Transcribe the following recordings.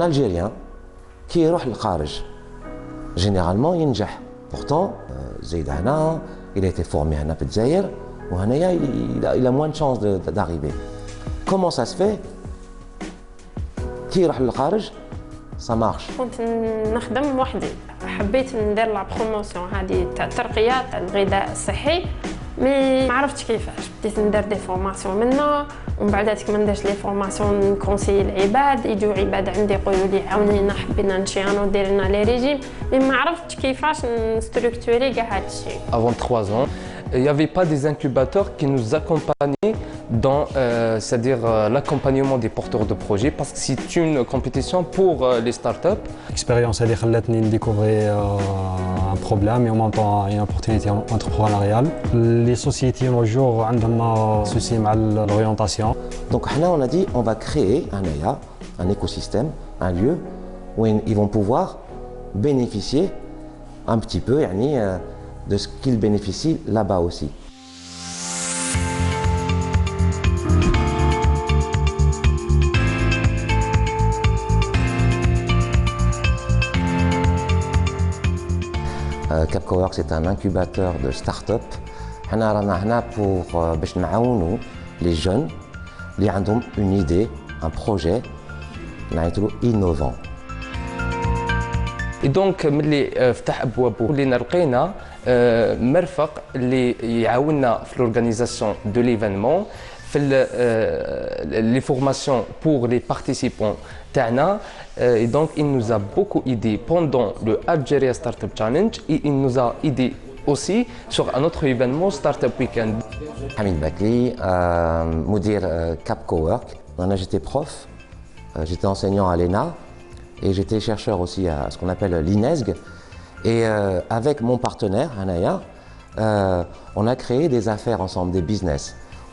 un Algérien qui يروح للخارج généralement ينجح. Pourtant زيد هنا il a été formé هنا في الجزائر وهنايا il a moins de chances d'arriver. Comment ça se fait كي يروح للخارج ça marche. كنت نخدم وحدي، حبيت ندير لا بروموسيون هذه تاع الترقيه تاع الغذاء الصحي، مي ما عرفتش كيفاش. بديت ندير دي فورماسيون منه، ومن بعداتك ما نديرش لي فورماسيون نكونسيي العباد، يجوا عباد عندي يقولوا لي عاونينا حبينا نشيانو دير لنا لي ريجيم، مي ما عرفتش كيفاش نستركتوري كاع هذا الشيء. Avant 3 ans, il n'y avait pas des incubateurs qui nous accompagnaient dans c'est-à-dire l'accompagnement des porteurs de projets, parce que c'est une compétition pour les startups. L'expérience elle خلتني découvrir un problème et en même temps une opportunité entrepreneuriale. Les sociétés nos jours عندهم souci مع l'orientation. Donc on a dit on va créer un écosystème, un lieu où ils vont pouvoir bénéficier un petit peu de ce qu'ils bénéficient là-bas aussi. Capcoworks est un incubateur de start-up. On est là pour les jeunes qui ont une idée, un projet innovant. Et donc ملي فتح ابوابه ولينا لقينا مرفق اللي يعاوننا في l'organisation de l'événement، في les formations pour les participants تاعنا. Et donc il nous a beaucoup aidé pendant le Algeria Startup Challenge et il nous a aidé aussi sur un autre événement Startup Weekend. Hamid Bakli, Moudir Capcoworks. J'étais prof, j'étais enseignant à l'ENA et j'étais chercheur aussi à ce qu'on appelle l'INESG. Et avec mon partenaire, Hanaya, on a créé des affaires ensemble, des business.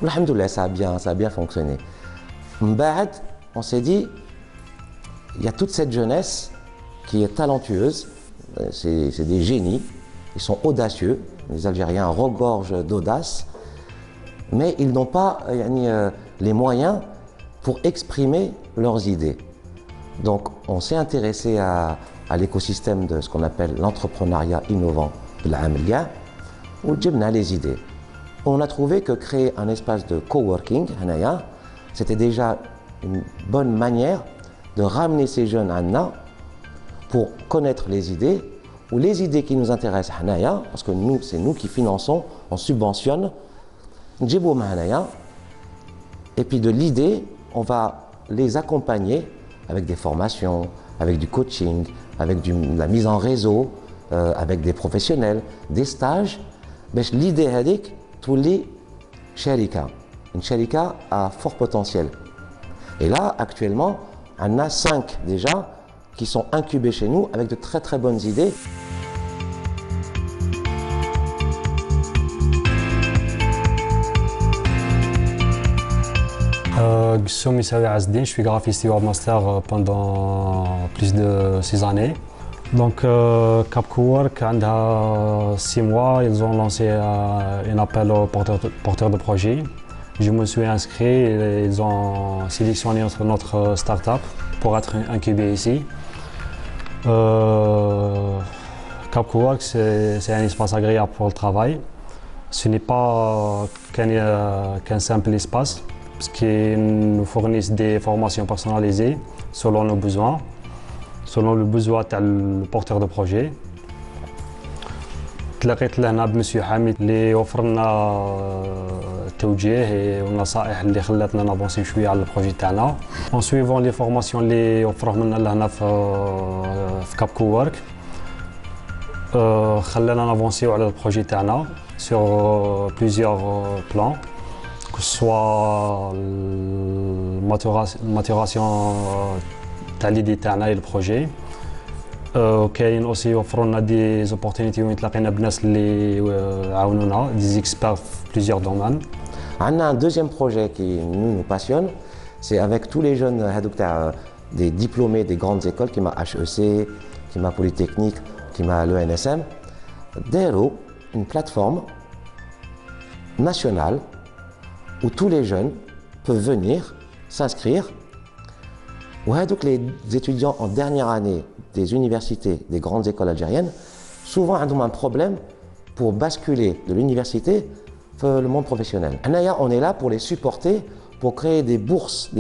Alhamdoulilah, ça a bien fonctionné. M'ba'ad, on s'est dit, il y a toute cette jeunesse qui est talentueuse, c'est des génies, ils sont audacieux, les Algériens regorgent d'audace, mais ils n'ont pas les moyens pour exprimer leurs idées. Donc on s'est intéressé à l'écosystème de ce qu'on appelle l'entrepreneuriat innovant de la Amelia, où on a les idées. On a trouvé que créer un espace de coworking, c'était déjà une bonne manière de ramener ces jeunes à Anna pour connaître les idées, ou les idées qui nous intéressent, parce que nous, c'est nous qui finançons, on subventionne, et puis de l'idée, on va les accompagner avec des formations, avec du coaching, avec de la mise en réseau, avec des professionnels, des stages. L'idée est une sharika à fort potentiel. Et là, actuellement, on a 5 déjà qui sont incubés chez nous avec de très très bonnes idées. Je suis graphiste et webmaster pendant plus de 6 années. Donc Capcoworks, il y a 6 mois, ils ont lancé un appel aux porteurs de projets. Je me suis inscrit et ils ont sélectionné notre start-up pour être incubé ici. Capcoworks, c'est un espace agréable pour le travail. Ce n'est pas qu'un simple espace, parce qu'ils nous fournissent des formations personnalisées selon nos besoins, selon le besoin du porteur de projet. تلاقيت لهنا بمسيو حميد اللي وفر لنا التوجيه والنصائح اللي خلاتنا نافونسيو شويه على البروجي تاعنا. اون سويفون لي فورماسيون اللي وفروهم لنا لهنا في كابكوورك خلانا نافونسيو على البروجي تاعنا sur plusieurs plans, que ce soit la maturation de l'idée et le projet. كاين aussi offrent des opportunités où نتلاقينا بناس اللي عاونونا, des experts في plusieurs domaines. On a un deuxième projet qui nous passionne, c'est avec tous les jeunes des diplômés des grandes écoles, qui m'a HEC, qui m'a Polytechnique, qui m'a l'ENSM, d'Aero, une plateforme nationale où tous les jeunes peuvent venir s'inscrire Donc les étudiants en dernière année des universités, des grandes écoles algériennes, souvent ont un problème pour basculer de l'université vers le monde professionnel. On est là pour les supporter, pour créer des bourses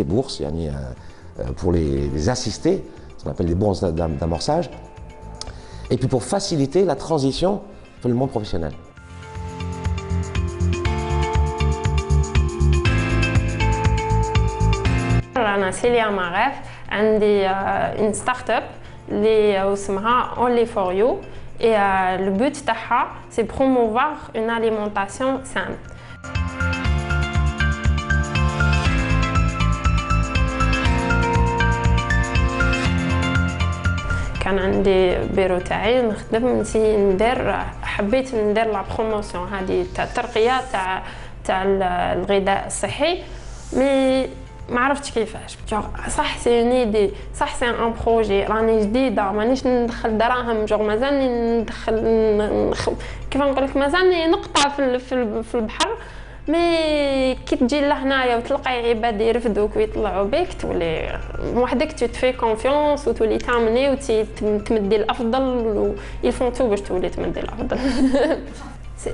pour les assister, ce qu'on appelle des bourses d'amorçage, et puis pour faciliter la transition vers le monde professionnel. أنا سيليا ماغاف عندي une start-up اللي اسمها Only for You et le but تاعها c'est promouvoir une alimentation saine. كان عندي بيرو تاعي نخدم حبيت ندير لا بروموسيون هذه تاع الترقيه تاع الغذاء الصحي مي ما عرفتش كيفاش صح سي اون ايدي صح سي ان بروجي راني جديده مانيش ندخل دراهم مازالني ندخل كيف نقول لك مازالني نقطه في البحر مي كي تجي لهنايا وتلقاي عباد يرفدوك ويطلعوا بك تولي وحدك تفي كونفيونس وتولي تامني وتمدي الافضل ويلفون تو باش تولي تمدي الافضل.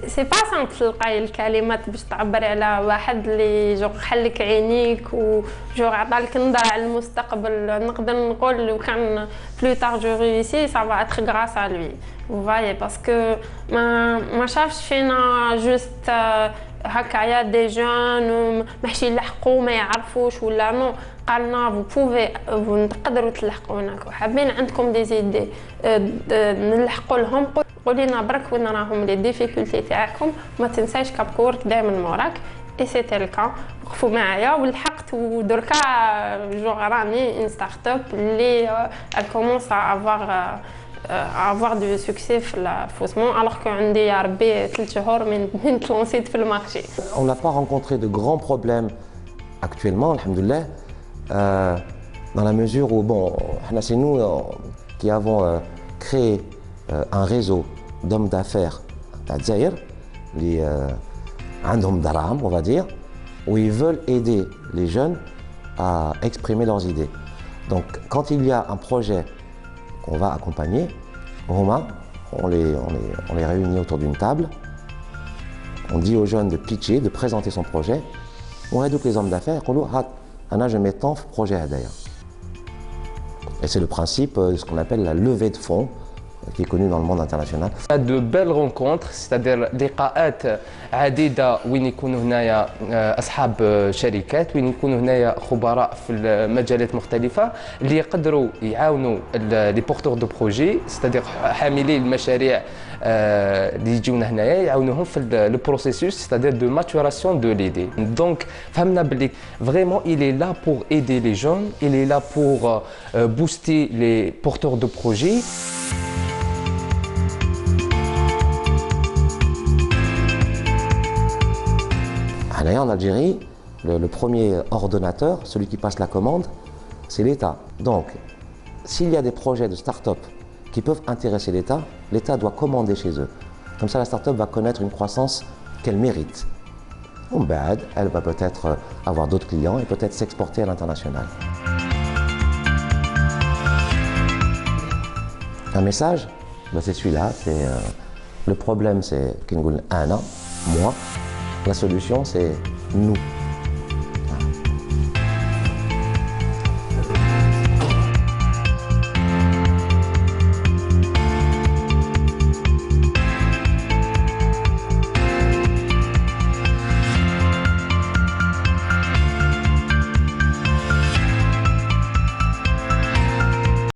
سي با سامبل تلقاي الكلمات باش تعبري على واحد اللي جو خلك عينيك وجو عطالك نظره على المستقبل. نقدر نقول لو كان بلو تار جو ريوسي سا فا اتر غراس ا لوي فوايي باسكو ما شافش فينا جوست هكايا دي جون ماحشي يلحقوا ما يعرفوش ولا نو قالنا فو تقدروا تلحقونك وحابين عندكم دي زيدي نلحقوا لهم قولي لنا برك وين راهم لي ديفيكولتي تاعكم ما تنساش كابكورك دائما موراك اي سيتي الكا وقفوا معايا ولحقت ودركا جو راني ان ستارت اب اللي كومونس avoir du succès faussement alors qu'on dit à Rabbi 3 شهور من تلونسيت في المارشي. On n'a pas rencontré de grands problèmes actuellement, alhamdoulilah, dans la mesure où c'est nous qui avons créé un réseau d'hommes d'affaires à Dzaïr, les عندهم دراهم, on va dire, où ils veulent aider les jeunes à exprimer leurs idées. Donc quand il y a un projet qu'on va accompagner, on les réunit autour d'une table, on dit aux jeunes de pitcher, de présenter son projet, on éduque les hommes d'affaires, je mets tant de projets à d'ailleurs. Et c'est le principe de ce qu'on appelle la levée de fonds, qui est connu dans le monde international. De belles rencontres, c'est-à-dire لقاءات عديدة وين يكونوا هنايا أصحاب شركات وين يكونوا هنايا خبراء في المجالات مختلفة اللي يقدروا يعاونوا لي بورتور دو بروجي c'est-à-dire حاملي المشاريع اللي يجونا هنايا يعاونوهم في لو بروسيسوس c'est-à-dire de maturation de l'idée. Donc فهمنا باللي vraiment il est là pour aider les jeunes, il est là pour booster les porteurs de projets. En Algérie, le premier ordonnateur, celui qui passe la commande, c'est l'État. Donc, s'il y a des projets de start-up qui peuvent intéresser l'État, l'État doit commander chez eux. Comme ça, la start-up va connaître une croissance qu'elle mérite. Elle va peut-être avoir d'autres clients et peut-être s'exporter à l'international. Un message, c'est celui-là. Le problème, c'est moi. La solution, c'est nous.